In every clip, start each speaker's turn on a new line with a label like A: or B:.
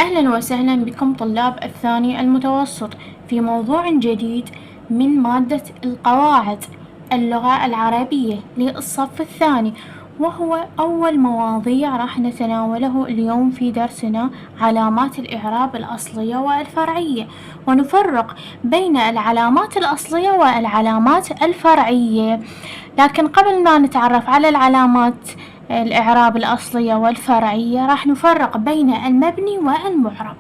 A: أهلا وسهلا بكم طلاب الثاني المتوسط في موضوع جديد من مادة القواعد اللغة العربية للصف الثاني، وهو أول مواضيع راح نتناوله اليوم في درسنا علامات الإعراب الأصلية والفرعية، ونفرق بين العلامات الأصلية والعلامات الفرعية. لكن قبل ما نتعرف على العلامات الإعراب الأصلية والفرعية راح نفرق بين المبني والمعرب.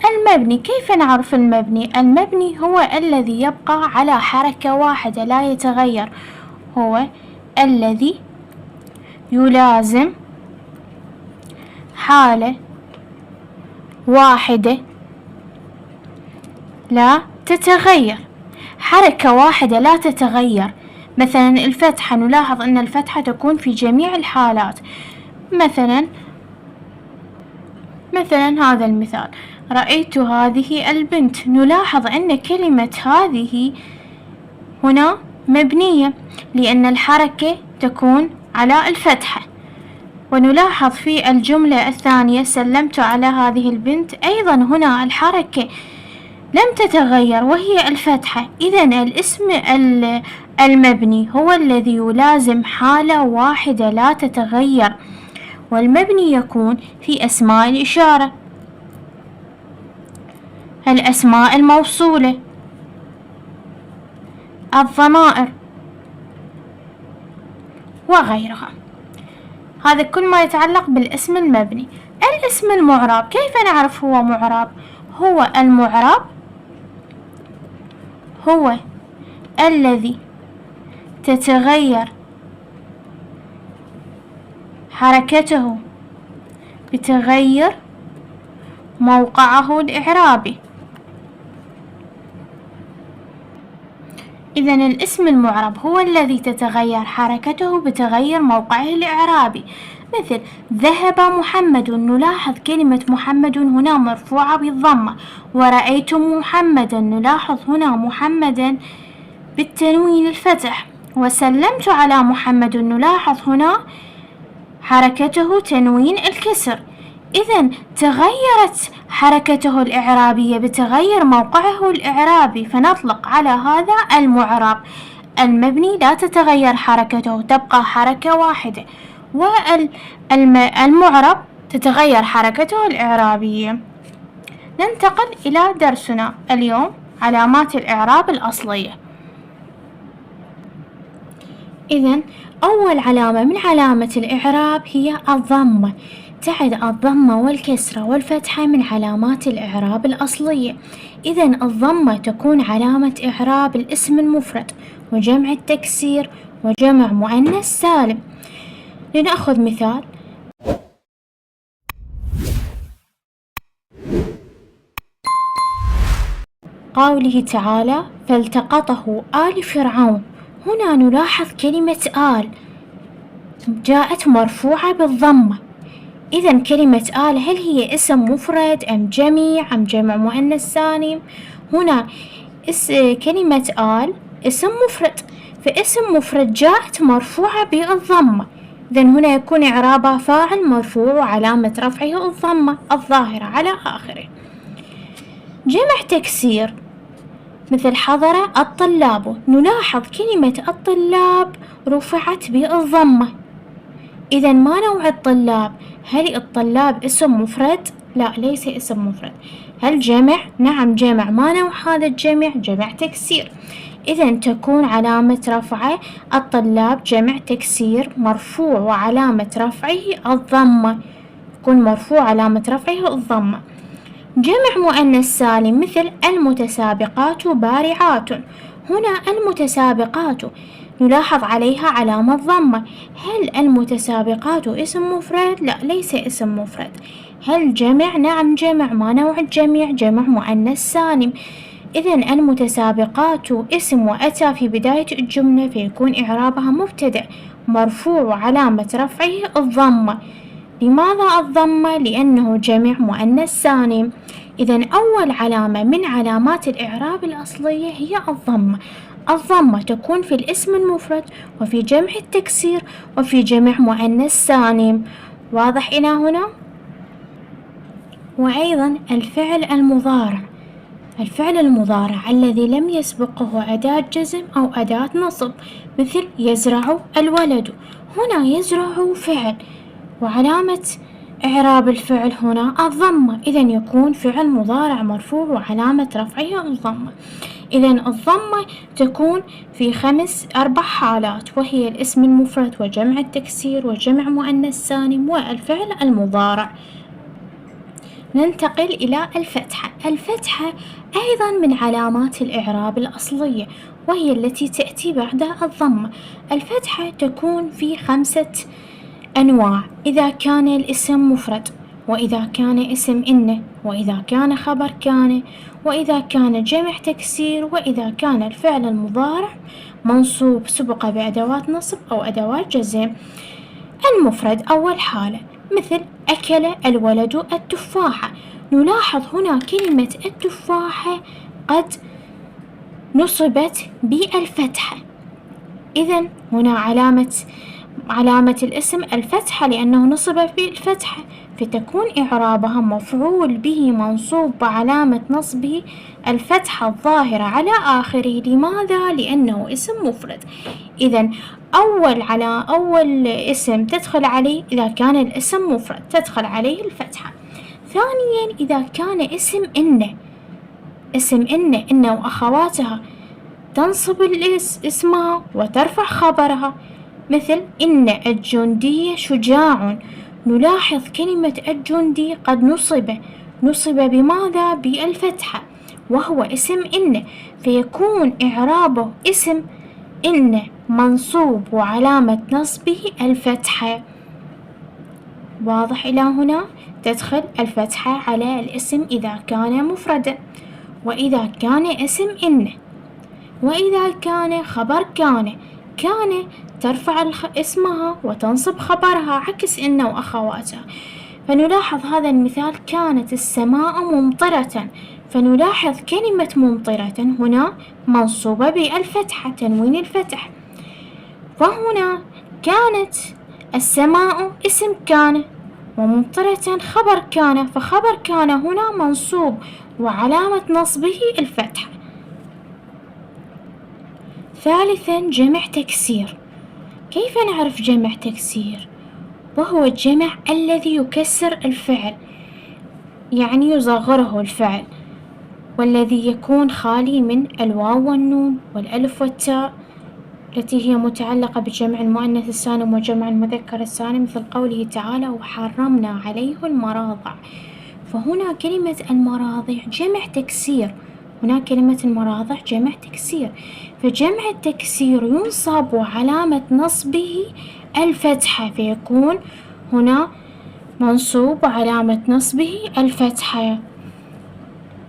A: المبني كيف نعرف المبني؟ المبني هو الذي يبقى على حركة واحدة لا يتغير، هو الذي يلازم حالة واحدة لا تتغير، حركة واحدة لا تتغير. مثلا الفتحة، نلاحظ أن الفتحة تكون في جميع الحالات. مثلا هذا المثال: رأيت هذه البنت. نلاحظ أن كلمة هذه هنا مبنية لأن الحركة تكون على الفتحة. ونلاحظ في الجملة الثانية: سلمت على هذه البنت، أيضا هنا الحركة لم تتغير وهي الفتحة. إذن الاسم المبني هو الذي يلازم حالة واحدة لا تتغير، والمبني يكون في أسماء الإشارة، الأسماء الموصولة، الضمائر وغيرها. هذا كل ما يتعلق بالاسم المبني. الاسم المعرب كيف نعرف هو معرب؟ هو المعرب هو الذي تتغير حركته بتغير موقعه الإعرابي. إذن الاسم المعرب هو الذي تتغير حركته بتغير موقعه الإعرابي. مثل ذهب محمد، نلاحظ كلمة محمد هنا مرفوعة بالضمة. ورأيت محمدا، نلاحظ هنا محمدا بالتنوين الفتح. وسلمت على محمد، نلاحظ هنا حركته تنوين الكسر. إذن تغيرت حركته الإعرابية بتغير موقعه الإعرابي، فنطلق على هذا المعرب. المبني لا تتغير حركته، تبقى حركة واحدة، والمعرب تتغير حركته الإعرابية. ننتقل إلى درسنا اليوم: علامات الإعراب الأصلية. إذن أول علامة من علامة الإعراب هي الضمة. تعد الضمة والكسرة والفتحة من علامات الإعراب الأصلية. إذن الضمة تكون علامة إعراب الاسم المفرد وجمع التكسير وجمع مؤنث سالم. لنأخذ مثال: قوله تعالى: فالتقطه آل فرعون. هنا نلاحظ كلمة آل جاءت مرفوعة بالضمة. إذن كلمة آل هل هي اسم مفرد أم جميع أم جمع مؤنث سالم؟ هنا كلمة آل اسم مفرد، فاسم مفرد جاءت مرفوعة بالضمة. إذن هنا يكون إعرابها فاعل مرفوع وعلامة رفعه الضمة الظاهرة على آخره. جمع تكسير مثل حضر الطلاب، نلاحظ كلمة الطلاب رفعت بالضمة. إذن ما نوع الطلاب؟ هل الطلاب اسم مفرد؟ لا، ليس اسم مفرد. هل جمع؟ نعم جمع. ما نوع هذا الجمع؟ جمع تكسير. إذن تكون علامة رفعه الطلاب جمع تكسير مرفوع وعلامة رفعه الضمة، يكون مرفوع علامة رفعه الضمة. جمع مؤنث سالم مثل المتسابقات بارعات. هنا المتسابقات نلاحظ عليها علامة ضمة. هل المتسابقات اسم مفرد؟ لا، ليس اسم مفرد. هل جمع؟ نعم جمع. ما نوع الجميع؟ جمع مؤنث سالم. إذن المتسابقات اسم وأتى في بداية الجملة، فيكون إعرابها مبتدأ مرفوع وعلامة رفعه الضمة. لماذا الضمة؟ لأنه جمع مؤنث سالم. إذن أول علامة من علامات الإعراب الأصلية هي الضمة. الضمة تكون في الاسم المفرد وفي جمع التكسير وفي جمع مؤنث سالم. واضح إلى هنا؟ وأيضا الفعل المضارع، الفعل المضارع الذي لم يسبقه أداة جزم أو أداة نصب، مثل يزرع الولد. هنا يزرع فعل، وعلامة إعراب الفعل هنا الضمة، إذا يكون فعل مضارع مرفوع وعلامة رفعه الضمة. إذا الضمة تكون في 4 حالات، وهي الاسم المفرد وجمع التكسير وجمع مؤنث سالم والفعل المضارع. ننتقل إلى الفتحة. الفتحة أيضا من علامات الإعراب الأصلية، وهي التي تأتي بعد الضمة. الفتحة تكون في 5 أنواع: إذا كان الاسم مفرد، وإذا كان اسم إن، وإذا كان خبر كان، وإذا كان جمع تكسير، وإذا كان الفعل المضارع منصوب سبق بأدوات نصب أو أدوات جزم. المفرد أول حالة، مثل أكل الولد التفاحة. نلاحظ هنا كلمة التفاحة قد نصبت بالفتحة، إذن هنا علامة الاسم الفتحة لأنه نصب بالفتحة، فتكون إعرابها مفعول به منصوب بعلامة نصبه الفتحة الظاهرة على آخره. لماذا؟ لأنه اسم مفرد. إذن أول اسم تدخل عليه إذا كان الاسم مفرد تدخل عليه الفتحة. ثانيا، إذا كان اسم إن وأخواتها تنصب اسمها وترفع خبرها، مثل إن الجندي شجاع. نلاحظ كلمة الجندي قد نصب بماذا؟ بالفتحة، وهو اسم إن، فيكون إعرابه اسم إن منصوب وعلامة نصبه الفتحة. واضح إلى هنا؟ تدخل الفتحة على الاسم إذا كان مفردا، وإذا كان اسم إن، وإذا كان خبر كان ترفع اسمها وتنصب خبرها عكس إن وأخواتها. فنلاحظ هذا المثال: كانت السماء ممطرة. فنلاحظ كلمة ممطرة هنا منصوبة بالفتحة، تنوين الفتح. فهنا كانت السماء اسم كان، وممطرة خبر كان، فخبر كان هنا منصوب وعلامة نصبه الفتحة. ثالثا، جمع تكسير. كيف نعرف جمع تكسير؟ وهو الجمع الذي يكسر الفعل، يعني يصغره الفعل، والذي يكون خالي من الواو والنون والألف والتاء التي هي متعلقة بجمع المؤنث السالم وجمع المذكر السالم، مثل قوله تعالى: وحرمنا عليه المراضع. فهنا كلمة المراضع جمع تكسير، هنا كلمة المراضع جمع تكسير، فجمع التكسير ينصب وعلامة نصبه الفتحة، فيكون هنا منصوب وعلامة نصبه الفتحة.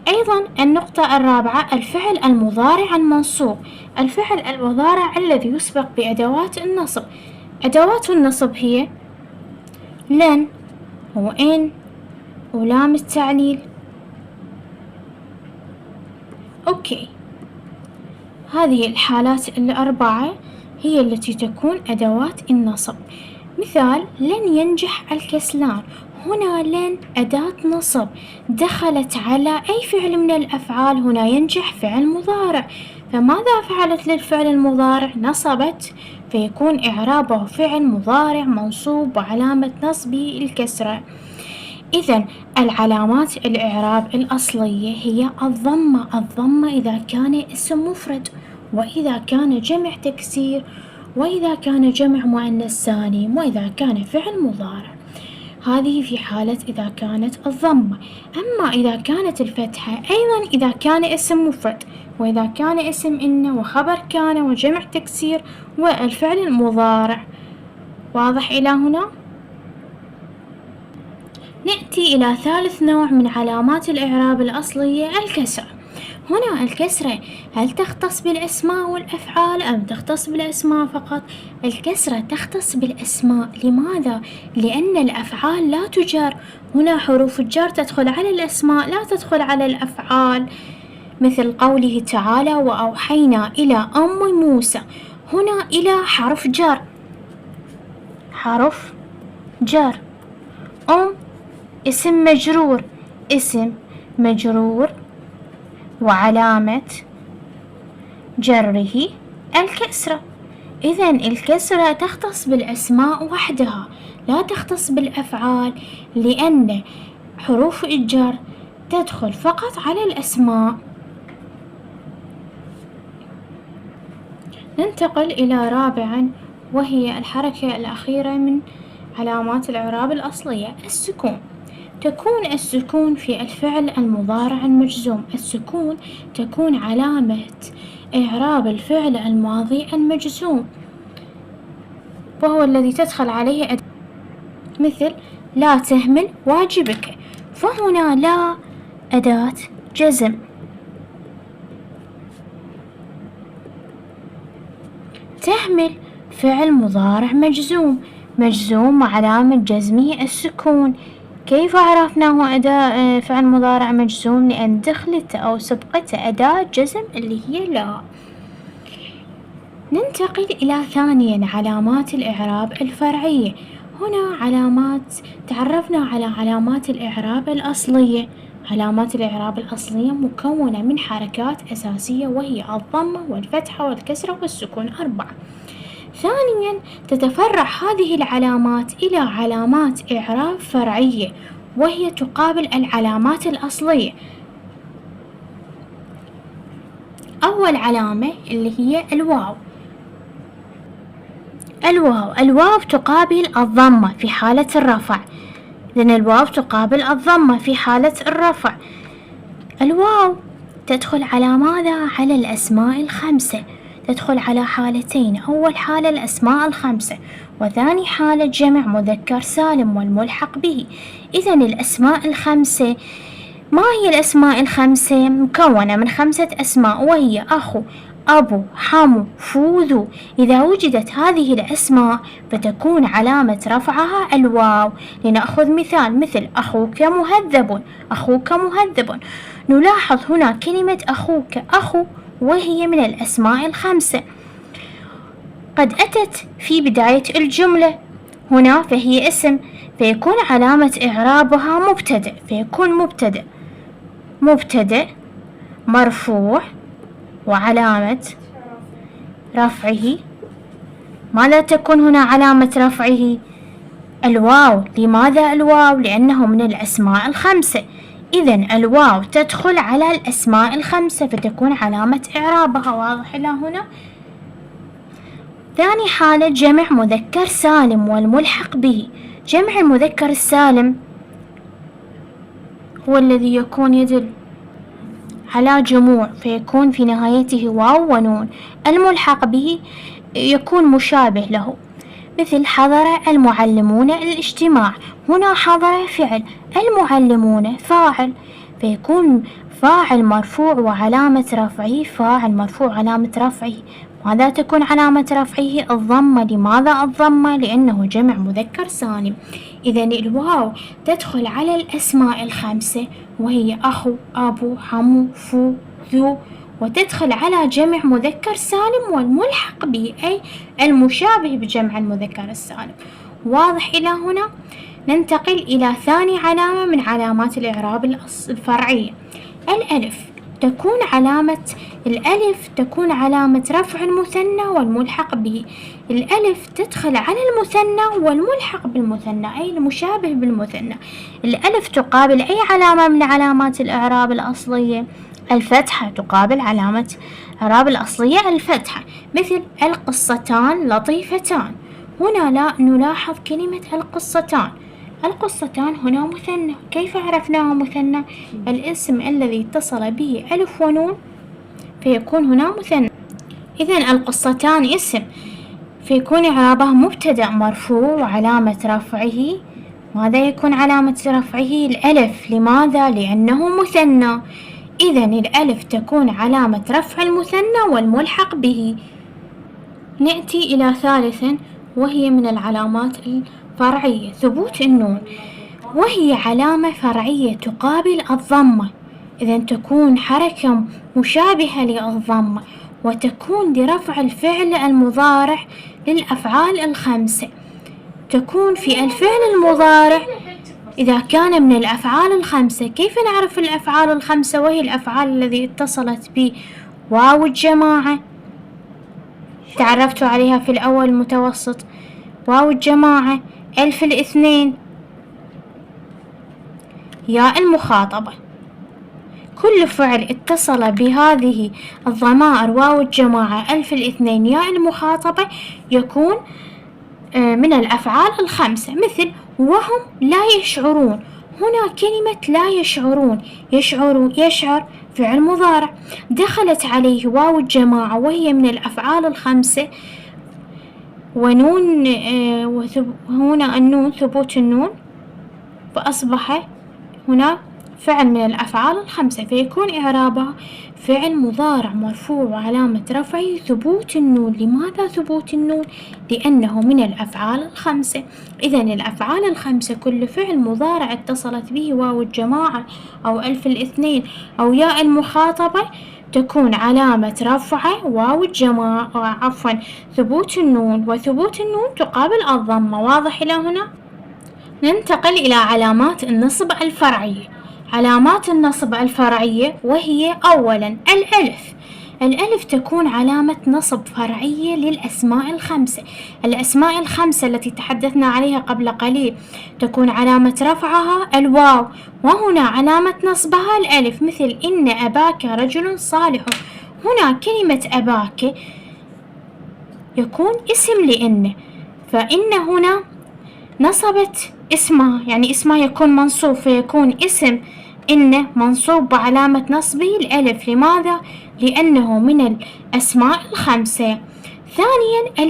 A: أيضا النقطة الرابعة، الفعل المضارع المنصوب. الفعل المضارع الذي يسبق بأدوات النصب. أدوات النصب هي لن وإن ولام التعليل. أوكي، هذه الحالات الأربعة هي التي تكون أدوات النصب. مثال: لن ينجح الكسلان. هنا لن أداة نصب دخلت على أي فعل من الأفعال، هنا ينجح فعل مضارع، فماذا فعلت للفعل المضارع؟ نصبت، فيكون إعرابه فعل مضارع منصوب وعلامة نصبه الكسرة. إذن العلامات الإعراب الأصلية هي الضمة إذا كان اسم مفرد، وإذا كان جمع تكسير، وإذا كان جمع مؤنث سالم، وإذا كان فعل مضارع. هذه في حالة إذا كانت الضمة. أما إذا كانت الفتحة أيضا إذا كان اسم مفرد، وإذا كان اسم إن وخبر كان وجمع تكسير والفعل المضارع. واضح إلى هنا؟ نأتي إلى ثالث نوع من علامات الإعراب الأصلية، الكسرة. هنا الكسرة هل تختص بالأسماء والأفعال أم تختص بالأسماء فقط؟ الكسرة تختص بالأسماء. لماذا؟ لأن الأفعال لا تجر، هنا حروف الجر تدخل على الأسماء لا تدخل على الأفعال، مثل قوله تعالى: وأوحينا إلى أم موسى. هنا إلى حرف جر، أم اسم مجرور، اسم مجرور وعلامة جره الكسرة. إذن الكسرة تختص بالأسماء وحدها، لا تختص بالأفعال، لأن حروف الجر تدخل فقط على الأسماء. ننتقل إلى رابعا، وهي الحركة الأخيرة من علامات الإعراب الأصلية، السكون. تكون السكون في الفعل المضارع المجزوم. السكون تكون علامة إعراب الفعل الماضي المجزوم، وهو الذي تدخل عليه مثل لا تهمل واجبك، فهنا لا أداة جزم. تهمل فعل مضارع مجزوم، مجزوم وعلامة جزمه السكون. كيف عرفناه أداة فعل مضارع مجزوم؟ لأن دخلت أو سبقته أداة جزم اللي هي لا. ننتقل إلى ثانيا علامات الإعراب الفرعية. هنا علامات، تعرفنا على علامات الإعراب الأصلية. علامات الإعراب الأصلية مكونة من حركات أساسية، وهي الضمة والفتحة والكسرة والسكون 4. ثانيا تتفرع هذه العلامات إلى علامات إعراب فرعية، وهي تقابل العلامات الأصلية. أول علامة اللي هي الواو. الواو تقابل الضمة في حالة الرفع، لأن الواو تقابل الضمة في حالة الرفع. الواو تدخل على ماذا؟ على الأسماء الخمسة، تدخل على حالتين. أول حالة الأسماء الخمسة، وثاني حالة جمع مذكر سالم والملحق به. إذن الأسماء الخمسة، ما هي الأسماء الخمسة؟ مكونة من 5 أسماء، وهي أخو، أبو، حمو، فو، ذو. إذا وجدت هذه الأسماء فتكون علامة رفعها الواو. لنأخذ مثال مثل أخوك مهذب، أخوك مهذب. نلاحظ هنا كلمة أخوك، أخو، وهي من الأسماء الخمسة، قد أتت في بداية الجملة هنا، فهي اسم، فيكون علامة إعرابها مبتدأ، فيكون مبتدأ مرفوع، وعلامة رفعه ماذا تكون هنا علامة رفعه؟ الواو. لماذا الواو؟ لأنه من الأسماء الخمسة. إذن الواو تدخل على الأسماء الخمسة فتكون علامة إعرابها. واضح إلى هنا؟ ثاني حالة جمع مذكر سالم والملحق به. جمع المذكر السالم هو الذي يكون يدل على جموع، فيكون في نهايته واو ونون. الملحق به يكون مشابه له، مثل حضر المعلمون الاجتماع. هنا حضر فعل، المعلمون فاعل، فيكون فاعل مرفوع وعلامة رفعه، فاعل مرفوع علامة رفعه. ماذا تكون علامة رفعه؟ الضمة. لماذا الضمة؟ لأنه جمع مذكر سالم. إذن الواو تدخل على الأسماء الخمسة، وهي أخو، أبو، حمو، فو، ذو، وتدخل على جمع مذكر سالم والملحق به، أي المشابه بجمع المذكر السالم. واضح إلى هنا؟ ننتقل إلى ثاني علامة من علامات الإعراب الفرعية، الألف. الألف تكون علامة رفع المثنى والملحق به. الألف تدخل على المثنى والملحق بالمثنى، أي المشابه بالمثنى. الألف تقابل أي علامة من علامات الإعراب الأصلية؟ الفتحة. تقابل علامة الإعراب الأصلية الفتحة، مثل القصتان لطيفتان. هنا لا نلاحظ كلمة القصتان. القصتان هنا مثنى. كيف عرفناه مثنى؟ الاسم الذي اتصل به ألف ونون فيكون هنا مثنى. إذن القصتان اسم، فيكون إعرابه مبتدأ مرفوع، وعلامة رفعه ماذا يكون علامة رفعه؟ الألف. لماذا؟ لأنه مثنى. إذن الألف تكون علامة رفع المثنى والملحق به. نأتي إلى ثالثا، وهي من العلامات الفرعية، ثبوت النون، وهي علامة فرعية تقابل الضمة. إذن تكون حركة مشابهة للضمة، وتكون لرفع الفعل المضارع للأفعال الخمسة. تكون في الفعل المضارع إذا كان من الأفعال الخمسة. كيف نعرف الأفعال الخمسة وهي الأفعال التي اتصلت بواو الجماعة؟ تعرفتوا عليها في الأول المتوسط. واو الجماعة، ألف الاثنين، ياء المخاطبة. كل فعل اتصل بهذه الضمائر واو الجماعة، ألف الاثنين، ياء المخاطبة يكون من الأفعال الخمسة. مثل وهم لا يشعرون. هنا كلمة لا يشعرون، يشعر فعل مضارع دخلت عليه واو الجماعة وهي من الأفعال الخمسة، ونون هنا النون ثبوت النون، فأصبح هنا فعل من الأفعال الخمسة، فيكون إعرابها فعل مضارع مرفوع وعلامة رفعه ثبوت النون. لماذا ثبوت النون؟ لأنه من الأفعال الخمسة. إذن الأفعال الخمسة كل فعل مضارع اتصلت به واو الجماعة أو ألف الاثنين أو ياء المخاطبة تكون علامة رفعه واو الجماعة ثبوت النون، وثبوت النون تقابل الضمة. واضح إلى هنا؟ ننتقل إلى علامات النصب الفرعية. علامات النصب الفرعية وهي أولا الألف تكون علامة نصب فرعية للأسماء الخمسة. الأسماء الخمسة التي تحدثنا عليها قبل قليل تكون علامة رفعها الواو، وهنا علامة نصبها الألف. مثل إن أباك رجل صالح. هنا كلمة أباك يكون اسم لإن، فإن هنا نصبت اسمها، يعني اسمها يكون منصوب، فيكون اسم إن منصوب بعلامة نصبه الألف. لماذا؟ لأنه من الأسماء الخمسة. ثانيا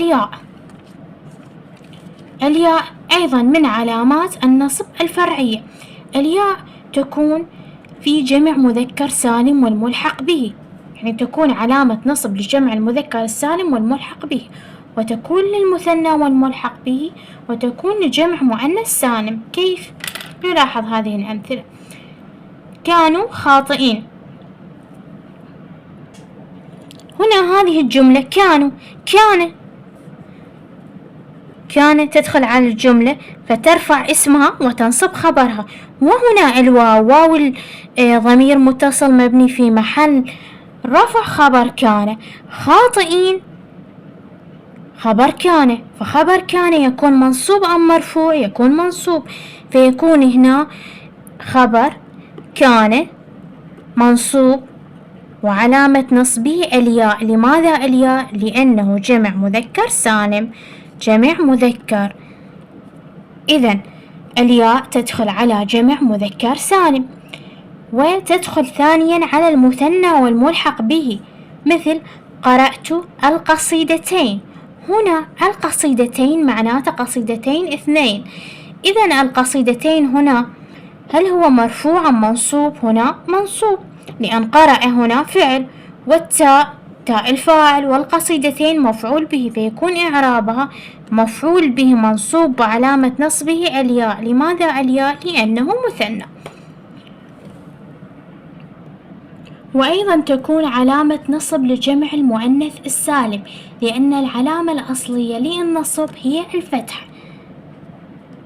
A: الياء أيضا من علامات النصب الفرعية. الياء تكون في جمع مذكر سالم والملحق به، يعني تكون علامة نصب لجمع المذكر السالم والملحق به، وتكون للمثنى والملحق به، وتكون لجمع مؤنث سالم. كيف؟ نلاحظ هذه الأمثلة. كانوا خاطئين. هنا هذه الجملة كان تدخل على الجملة فترفع اسمها وتنصب خبرها. وهنا واو ضمير متصل مبني في محل رفع خبر كان. خاطئين خبر كان، فخبر كان يكون منصوب أم مرفوع؟ يكون منصوب، فيكون هنا خبر كان منصوب وعلامة نصبه الياء. لماذا الياء؟ لأنه جمع مذكر سالم، جمع مذكر. إذن الياء تدخل على جمع مذكر سالم، وتدخل ثانيا على المثنى والملحق به. مثل قرأت القصيدتين. هنا القصيدتين معناته قصيدتين اثنين. إذن القصيدتين هنا هل هو مرفوع أم منصوب؟ هنا منصوب، لأن قرأ هنا فعل، والتاء تاء الفاعل، والقصيدتين مفعول به، فيكون إعرابها مفعول به منصوب وعلامة نصبه الياء. لماذا الياء؟ لأنه مثنى. وأيضا تكون علامة نصب لجمع المؤنث السالم، لأن العلامة الأصلية للنصب هي الفتحة.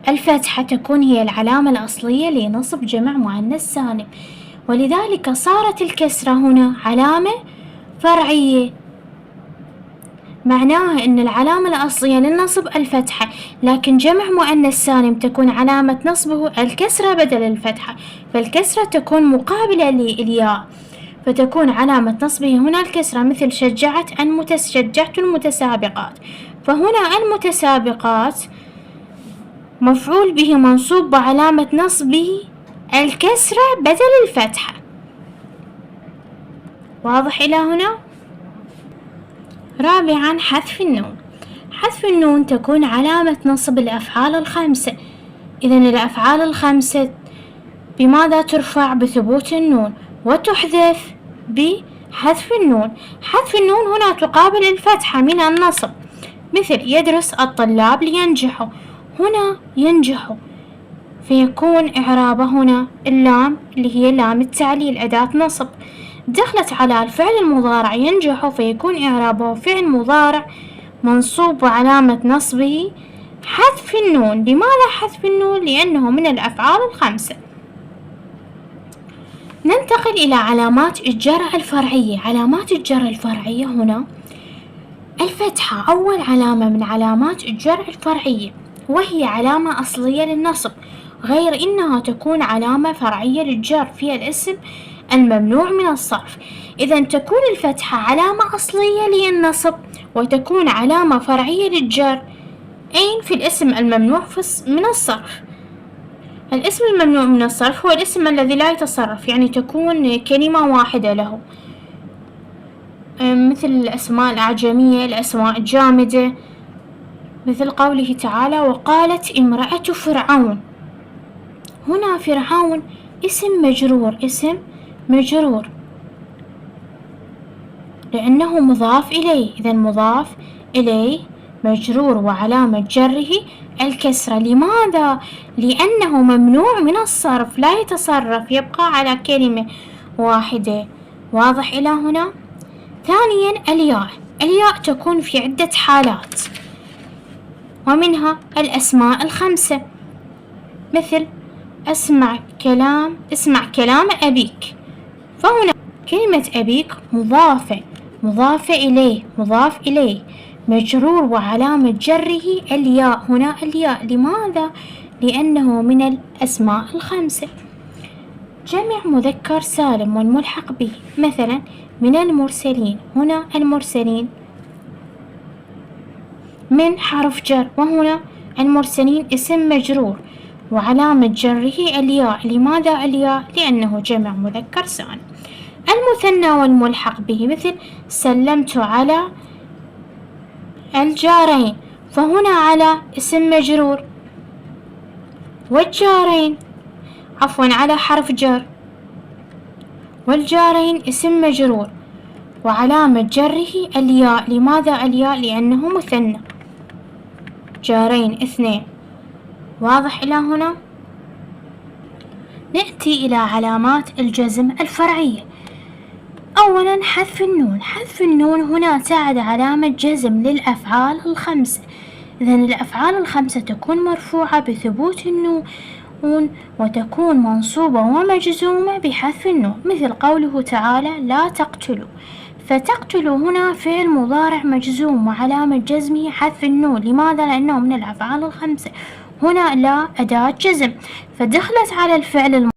A: الفتحة تكون هي العلامة الأصلية لنصب جمع مؤنث سالم، ولذلك صارت الكسرة هنا علامة فرعية. معناها أن العلامة الأصلية للنصب الفتحة، لكن جمع مؤنث سالم تكون علامة نصبه الكسرة بدل الفتحة، فالكسرة تكون مقابلة للياء، فتكون علامة نصبه هنا الكسرة. مثل شجعت المتسابقات. فهنا المتسابقات مفعول به منصوب وعلامة نصبه الكسرة بدل الفتحة. واضح إلى هنا؟ رابعا حذف النون. حذف النون تكون علامة نصب الأفعال الخمسة. إذن الأفعال الخمسة بماذا ترفع؟ بثبوت النون، وتحذف بحذف النون. حذف النون هنا تقابل الفتحة من النصب. مثل يدرس الطلاب لينجحوا. هنا ينجحوا، فيكون إعرابه هنا اللام اللي هي لام التعليل أداة نصب، دخلت على الفعل المضارع ينجح، فيكون إعرابه فعل مضارع منصوب وعلامة نصبه حذف النون. لماذا حذف النون؟ لأنه من الأفعال الخمسة. ننتقل إلى علامات الجر الفرعية. علامات الجر الفرعية هنا الفتحة أول علامة من علامات الجر الفرعية، وهي علامة أصلية للنصب، غير إنها تكون علامة فرعية للجر في الاسم الممنوع من الصرف. إذا تكون الفتحة علامة أصلية للنصب وتكون علامة فرعية للجر أين في الاسم الممنوع من الصرف. الاسم الممنوع من الصرف هو الاسم الذي لا يتصرف، يعني تكون كلمة واحدة له، مثل الأسماء الأعجمية، الأسماء الجامدة، مثل قوله تعالى وقالت امرأة فرعون. هنا فرعون اسم مجرور، اسم مجرور لأنه مضاف إليه. إذا مضاف إليه مجرور وعلامة جره الكسرة. لماذا؟ لأنه ممنوع من الصرف، لا يتصرف، يبقى على كلمة واحدة. واضح إلى هنا؟ ثانيا الياء. الياء تكون في عدة حالات، ومنها الأسماء الخمسة، مثل اسمع كلام أبيك. فهنا كلمة أبيك مضافة إليه مجرور وعلامة جره الياء. هنا الياء. لماذا؟ لأنه من الأسماء الخمسة. جمع مذكر سالم والملحق به، مثلا من المرسلين. هنا المرسلين من حرف جر، وهنا المرسلين اسم مجرور وعلامة جره الياء. لماذا الياء؟ لأنه جمع مذكر سالم. المثنى والملحق به، مثل سلمت على الجارين. فهنا على اسم مجرور، والجارين على حرف جر، والجارين اسم مجرور وعلامة جره الياء. لماذا الياء؟ لأنه مثنى، جارين اثنين. واضح إلى هنا؟ نأتي إلى علامات الجزم الفرعية. أولا حذف النون. حذف النون هنا تعد علامة جزم للأفعال الخمسة. إذا الأفعال الخمسة تكون مرفوعة بثبوت النون، وتكون منصوبة ومجزومة بحذف النون، مثل قوله تعالى لا تقتلوا. فتقتلوا هنا فعل مضارع مجزوم وعلامة جزمه حذف النون. لماذا؟ لأنه من الأفعال الخمسة. هنا لا أداة جزم، فدخلت على الفعل